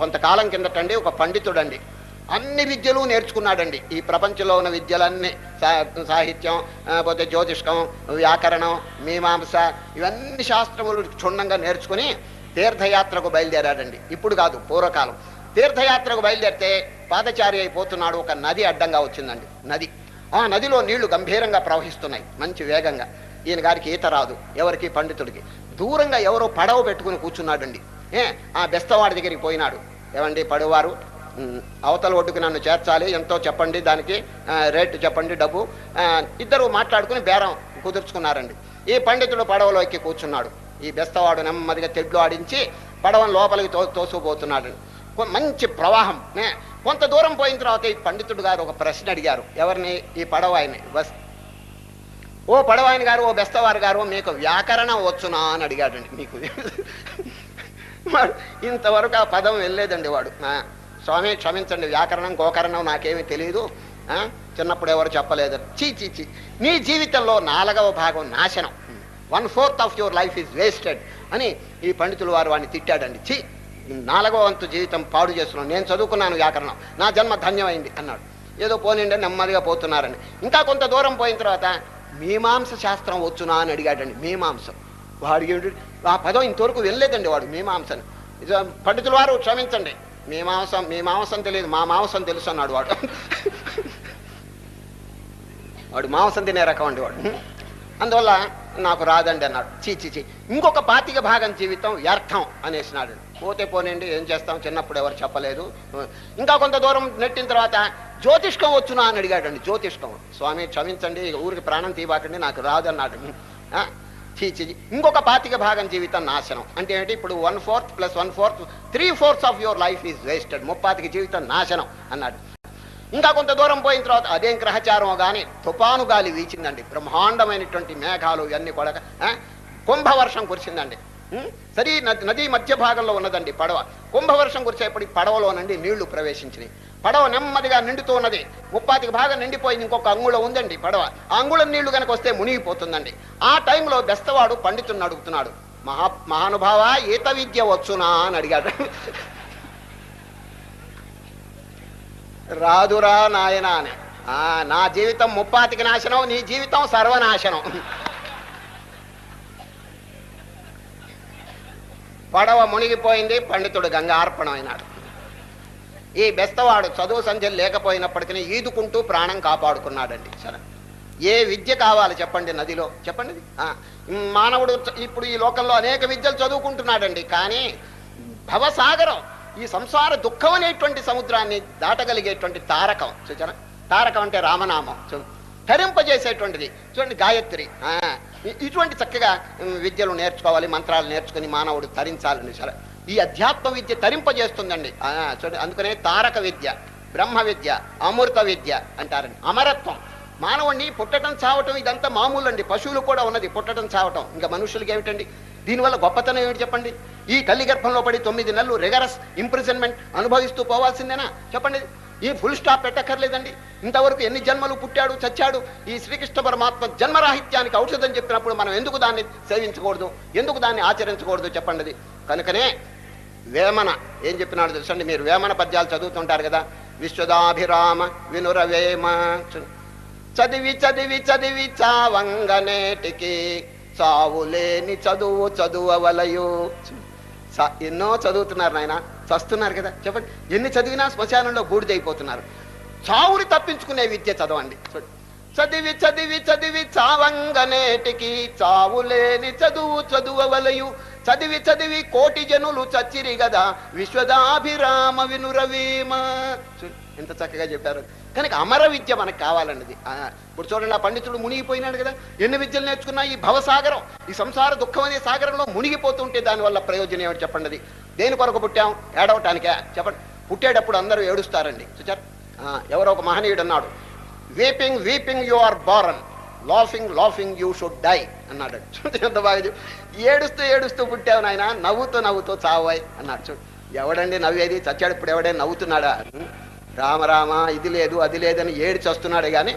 కొంతకాలం కిందటండి ఒక పండితుడండి, అన్ని విద్యలు నేర్చుకున్నాడండి. ఈ ప్రపంచంలో ఉన్న విద్యలన్నీ, సాహిత్యం, పోతే జ్యోతిష్కం, వ్యాకరణం, మీమాంస, ఇవన్నీ శాస్త్రములు క్షుణ్ణంగా నేర్చుకుని తీర్థయాత్రకు బయలుదేరాడండి. ఇప్పుడు కాదు, పూర్వకాలం. తీర్థయాత్రకు బయలుదేరితే పాదచారి అయిపోతున్నాడు. ఒక నది అడ్డంగా వచ్చిందండి. నది, ఆ నదిలో నీళ్లు గంభీరంగా ప్రవహిస్తున్నాయి మంచి వేగంగా. ఈయన గారికి ఈత రాదు, ఎవరికి, పండితుడికి. దూరంగా ఎవరో పడవ పెట్టుకుని కూర్చున్నాడండి. ఆ బెస్తవాడి దగ్గరికి పోయినాడు. ఏమండి పడవారు, అవతల ఒడ్డుకు నన్ను చేర్చాలి, ఎంతో చెప్పండి, దానికి రేటు చెప్పండి, డబ్బు. ఇద్దరు మాట్లాడుకుని బేరం కుదుర్చుకున్నారండి. ఈ పండితుడు పడవలో ఎక్కి కూర్చున్నాడు. ఈ బెస్తవాడు నెమ్మదిగా తెడ్లు ఆడించి పడవను లోపలికి తోసుకుపోతున్నాడు. మంచి ప్రవాహం. కొంత దూరం పోయిన తర్వాత ఈ పండితుడు గారు ఒక ప్రశ్న అడిగారు. ఎవరిని? ఈ పడవ ఆయన. ఓ పడవాయన గారు, ఓ బెస్తవారు గారు, మీకు వ్యాకరణం వచ్చునా అని అడిగాడండి. మీకు వాడు ఇంతవరకు ఆ పదం వెళ్ళలేదండి. వాడు, స్వామి క్షమించండి, వ్యాకరణం గోకరణం నాకేమీ తెలియదు, చిన్నప్పుడు ఎవరు చెప్పలేదు. చీ, నీ జీవితంలో 4వ భాగం నాశనం, 1/4 of your life is wasted అని ఈ పండితులు వారు వాడిని తిట్టాడండి. 4వ వంతు జీవితం పాడు చేస్తున్నాను, నేను చదువుకున్నాను వ్యాకరణం, నా జన్మ ధన్యమైంది అన్నాడు. ఏదో పోనిండే నెమ్మదిగా పోతున్నారండి. ఇంకా కొంత దూరం పోయిన తర్వాత మీమాంస శాస్త్రం వచ్చునా అని అడిగాడండి. మీమాంసం. వాడికి ఆ పదం ఇంతవరకు వెళ్ళలేదండి వాడు, మీమాంసని. పండితుల వారు క్షమించండి, మీమాంసం తెలియదు, మా మాంసం తెలుసు అన్నాడు వాడు. వాడు మాంసం తినే రకం అండి వాడు. అందువల్ల నాకు రాదండి అన్నాడు. చీ, ఇంకొక 25 భాగం జీవితం వ్యర్థం అనేసినాడు. పోతే పోనండి, ఏం చేస్తాం, చిన్నప్పుడు ఎవరు చెప్పలేదు. ఇంకా కొంత దూరం నెట్టిన తర్వాత జ్యోతిష్కం వచ్చునా అని అడిగాడండి. జ్యోతిష్కం. స్వామి క్షమించండి, ఊరికి ప్రాణం తీయబాకండి, నాకు రాదన్నాడు. చీ, ఇంకొక 25 భాగం జీవితం నాశనం. అంటే ఏంటి? ఇప్పుడు 1/4 + 1/4 3/4 of your life is wasted. 35 జీవితం నాశనం అన్నాడు. ఇంకా కొంత దూరం పోయిన తర్వాత అదేం గ్రహచారమో కానీ తుఫాను గాలి వీచిందండి. బ్రహ్మాండమైనటువంటి మేఘాలు ఇవన్నీ కూడా, కుంభవర్షం కురిసిందండి. సరే, నది మధ్య భాగంలో ఉన్నదండి పడవ. కుంభవర్షం కురిసేపటికి పడవలోనండి నీళ్లు ప్రవేశించినాయి. పడవ నెమ్మదిగా నిండుతూ ఉన్నది. 35 భాగం నిండిపోయింది, ఇంకొక అంగుళం ఉందండి పడవ. ఆ అంగుళం నీళ్లు కనుక వస్తే మునిగిపోతుందండి. ఆ టైంలో బెస్తవాడు పండితుడిని అడుగుతున్నాడు, మహానుభావ, ఈత విద్య వచ్చునా అని అడిగాడు. రాదురా నాయన అని. నా జీవితం 35 నాశనం, నీ జీవితం సర్వనాశనం. పడవ మునిగిపోయింది, పండితుడు గంగార్పణం అయినాడు. ఈ బెస్తవాడు చదువు సంధ్యలు లేకపోయినప్పటికీ ఈదుకుంటూ ప్రాణం కాపాడుకున్నాడండి. సరే, ఏ విద్య కావాలి చెప్పండి నదిలో, చెప్పండి. మానవుడు ఇప్పుడు ఈ లోకంలో అనేక విద్యలు చదువుకుంటున్నాడండి, కానీ భవసాగరం, ఈ సంసార దుఃఖం అనేటువంటి సముద్రాన్ని దాటగలిగేటువంటి తారకం, చూచారా? తారకం అంటే రామనామం, తరింపజేసేటువంటిది. చూడండి, గాయత్రి. ఇటువంటి చక్కగా విద్యలు నేర్చుకోవాలి, మంత్రాలు నేర్చుకుని మానవుడు తరించాలని. సరే, ఈ అధ్యాత్మ విద్య తరింపజేస్తుందండి. చూడండి, అందుకనే తారక విద్య, బ్రహ్మ విద్య, అమృత విద్య అంటారండి. అమరత్వం. మానవుడిని పుట్టడం చావటం ఇదంతా మామూలు అండి. పశువులు కూడా ఉన్నది పుట్టడం చావటం, ఇంకా మనుషులకి ఏమిటండి? దీనివల్ల గొప్పతనం ఏమిటి చెప్పండి? ఈ తల్లి గర్భంలో పడి 9 నెలలు రిగరస్ ఇంప్రిజన్మెంట్ అనుభవిస్తూ పోవాల్సిందేనా చెప్పండి? ఈ ఫుల్ స్టాప్ పెట్టక్కర్లేదండి. ఇంతవరకు ఎన్ని జన్మలు పుట్టాడు, చచ్చాడు. ఈ శ్రీకృష్ణ పరమాత్మ జన్మరాహిత్యానికి ఔషధం చెప్పినప్పుడు మనం ఎందుకు దాన్ని సేవించకూడదు, ఎందుకు దాన్ని ఆచరించకూడదు చెప్పండి? కనుకనే వేమన ఏం చెప్పినాడు తెలుసండి? మీరు వేమన పద్యాలు చదువుతుంటారు కదా. విశ్వదాభిరామ వినురవేమ, చదివి చదివి చదివి చావంగనేటికి చావులేని చదువు చదువవలయు. ఎన్నో చదువుతున్నారు నాయన, చస్తున్నారు కదా చెప్పండి. ఎన్ని చదివినా శ్మశానంలో బూడిదైపోతున్నారు. చావుని తప్పించుకునే విద్య చదవండి. చదివి చదివి చదివి చావంగనేటికి చావులేని చదువు చదువవలయు. చదివి చదివి కోటి జనులు చచ్చిరి గదా విశ్వదాభిరామ వినురవీమ. ఎంత చక్కగా చెప్పారు. కనుక అమర విద్య మనకు కావాలన్నది. ఇప్పుడు చూడండి, ఆ పండితుడు మునిగిపోయినాడు కదా. ఎన్ని విద్యలు నేర్చుకున్నా ఈ భవసాగరం, ఈ సంసార దుఃఖం అనే సాగరంలో మునిగిపోతుంటే దానివల్ల ప్రయోజనం ఏమిటి చెప్పండి? దేని కొరకు పుట్టాం? ఏడవటానికే చెప్పండి. పుట్టేటప్పుడు అందరూ ఏడుస్తారండి, చూచారు? ఎవరో ఒక మహనీయుడు అన్నాడు, weeping weeping you are barren, laughing laughing you should die అన్నాడు. ఎంత బాగా ఏడుస్తూ ఏడుస్తూ పుట్టావు నాయన, నవ్వుతూ నవ్వుతూ చావాయి అన్నాడు. చూడు, ఎవడండి నవ్వేది? చచ్చాడు ఇప్పుడు ఎవడే నవ్వుతున్నాడా? రామ రామ, ఇది లేదు అది లేదని ఏడిచి వస్తున్నాడు కానీ